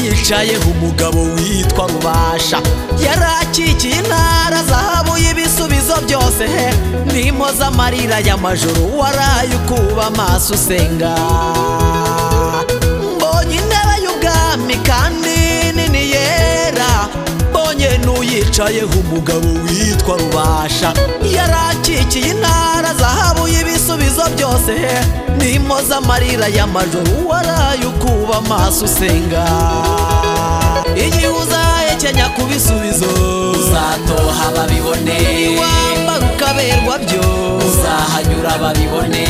n'uyicayeho umugabo witwa Rubasha yarakikiye intara zahabu y'ibisubizo byose n'impoza amarira y'amajoro waraye ukuba amaso usenga mbonye intebe y'ubwami kandi nini yera mbonye n'uyicayeho umugabo witwa Rubasha yarakikiye intara zahabu y'ibisubizo byose n'impoza amarira y'amajoro waraye ukuba amaso usenga igihe uzahekenya ku bisubizo uzatoha babibone wambara ukaberwa byo uzahanyura babibone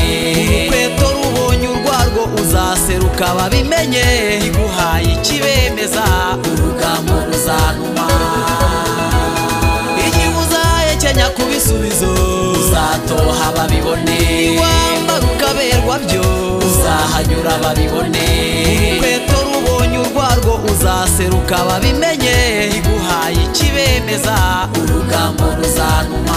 urukweto rubonye urwarwo uzaseruka babimenye iguhaye ikibemeza urugamba ruzanuma igihe uzahekenya ku bisubizo uzatoha babibone wambara ukaberwa byo uzahanyura babibone urukweto rubonye urwarwo uzaseruka babimenye iguhaye ikibemeza urugamba ruzanuma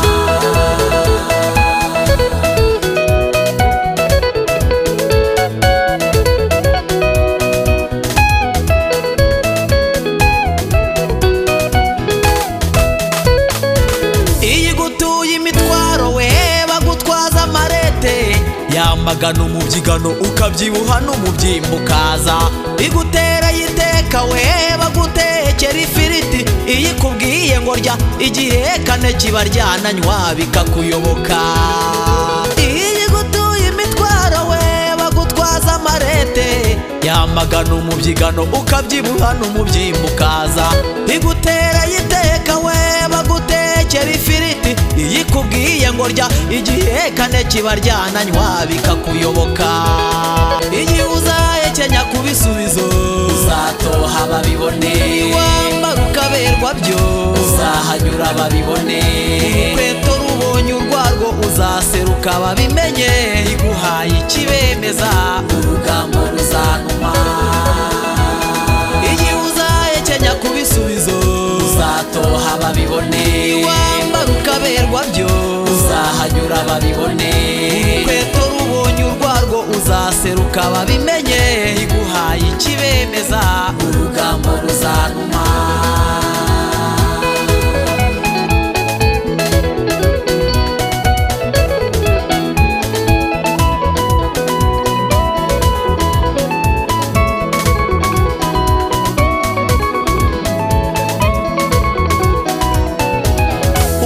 yamagana umubyigano ukabyibuha n'umubyimba ukaza igutera yiteka we bagutekera ifiriti iyikubwiye ngo rya igihekane kiba ryananywa bikakuyoboka iyigutuye imitwaro we bagutwaza amarete yamagana umubyigano ukabyibuha n'umubyimba ukaza igutera yiteka we bagutekera ifiriti iyikubwiye ngo rya igihekane kiba ryananywa bikakuyoboka igihe uzahekenya ku bisubizo uzatoha babibone wambara ukaberwa byo uzahanyura babibone urukweto rubonye urwarwo uzaseruka babimenye iguhaye ikibemeza urugamba ruzanuma igihe uzahekenya ku bisubizo uzatoha babibone wambara ukaberwa byo uzahanyura babibone urukweto rubonye urwarwo uzaseruka babimenye iguhaye ikibemeza urugamba ruzanuma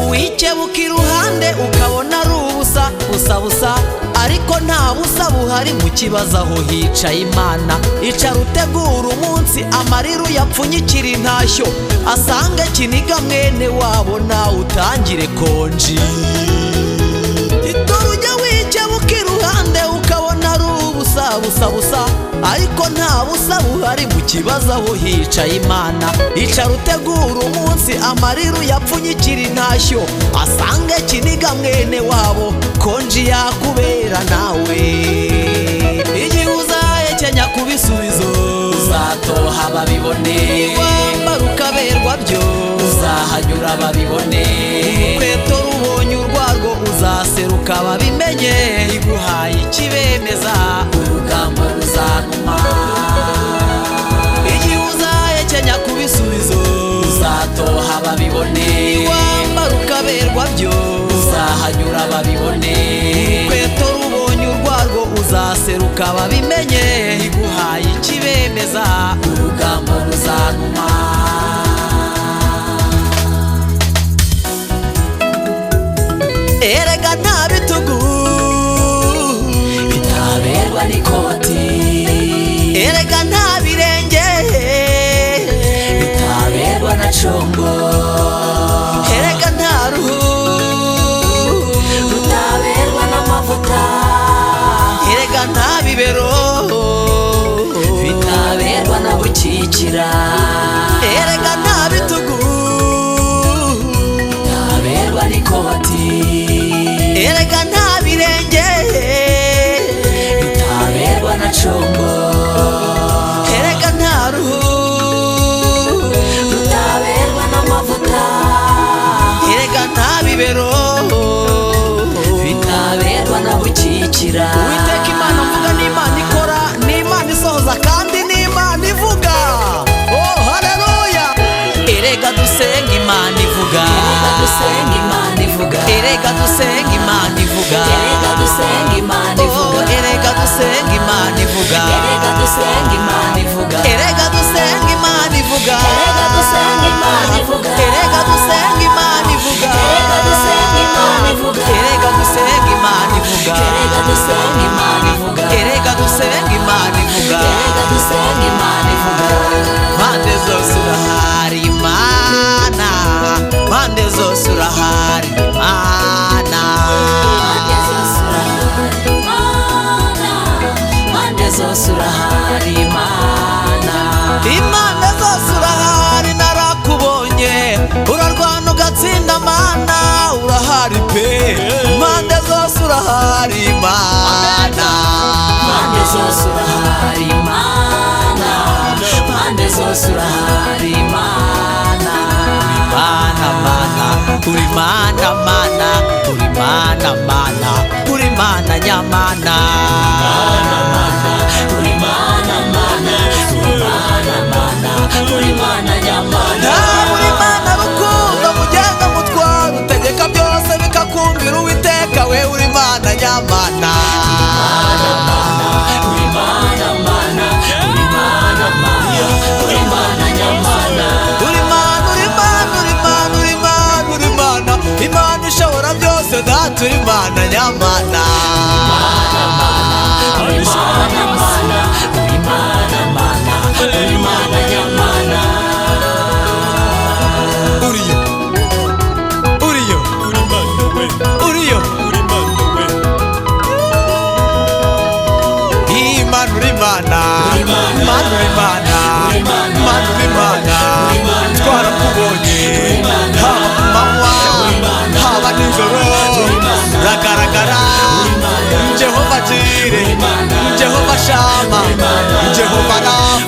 wikebuka iruhande ukabona ari ubusa busa ariko nta busa buhari mu kibazo aho hicaye Imana icara utegura umunsi amarira uyapfunyikira intashyo asange Kiniga mwene wabo nawe utangire konji itoro ujya wikebuka iruhande ukabona ari ubusa ariko nta busa buhari mu kibazo aho hicaye Imana icara utegura umunsi amarira uyapfunyikira intashyo asange Kiniga mwene wabo konji yakubera nawe igihe uzahekenya ku bisubizo uzatoha babibone wambara ukaberwa byo uzahanyura babibone urukweto rubonye urwarwo uzaseruka babimenye iguhaye ikibemeza urugamba ruzanuma igihe uzahekenya ku bisubizo uzatoha babibone wambara ukaberwa byo uzahanyura babibone urukweto rubonye urwarwo uzaseruka babimenye iguhaye ikibemeza urugamba ruzanuma erega nta bitugu bitaberwa n'ikoti erega nta birenge bitaberwa na congo erega nta ruhu rutaberwa n'amavuta erega nta bibero bitaberwa na bukikira erega nta bitugu bitaberwa n'ikoti erega nta birenge bitaberwa na congo erega nta ruhu rutaberwa n'amavuta erega nta bibero bitaberwa na bukikira Uwiteka Imana mvuga n'Imana ikora n'Imana isohoza kandi n'Imana ivuga erega dusenga Imana ivuga erega dusenga Imana ivuga erega dusenga Imana ivuga erega dusenga Imana ivuga erega dusenga Imana ivuga erega dusenga Imana ivuga erega dusenga Imana ivuga erega dusenga Imana ivuga erega dusenga Imana ivuga erega dusenga Imana ivuga erega dusenga Imana ivuga erega dusenga Imana ivuga mpande zose urahari Imana mpande zose urahari Imana mpande zose urahari Imana impande zose urahari narakubonye urarwana ugatsinda Mana urahari pe impande zose urahari Imana mpande zose urahari Imana mpande zose urahari Imana Mana Mana uri Mana Mana uri Mana Mana uri Mana nyamana uri Mana Mana uri Mana Mana uri Mana nyamana uri Mana rukundo mugenga mutwara utegeka byose bikakumvira Uwiteka we uri Mana nyamana uri Mana Mana uri Mana Mana uri Mana nyamana uri Mana uri Mana uri Mana uri Mana uri Mana Imana ishobora byose data uri Mana nyamana uri Mana Mana uri Mana Mana uri Mana nyamana uriyo uriyo uriyo Imana uri Mana Imana uri Mana Imana uri Mana twarakubonye haba ku manywa haba nijoro uragaragara Jehova Jire Jehova Shama Jehova Rafa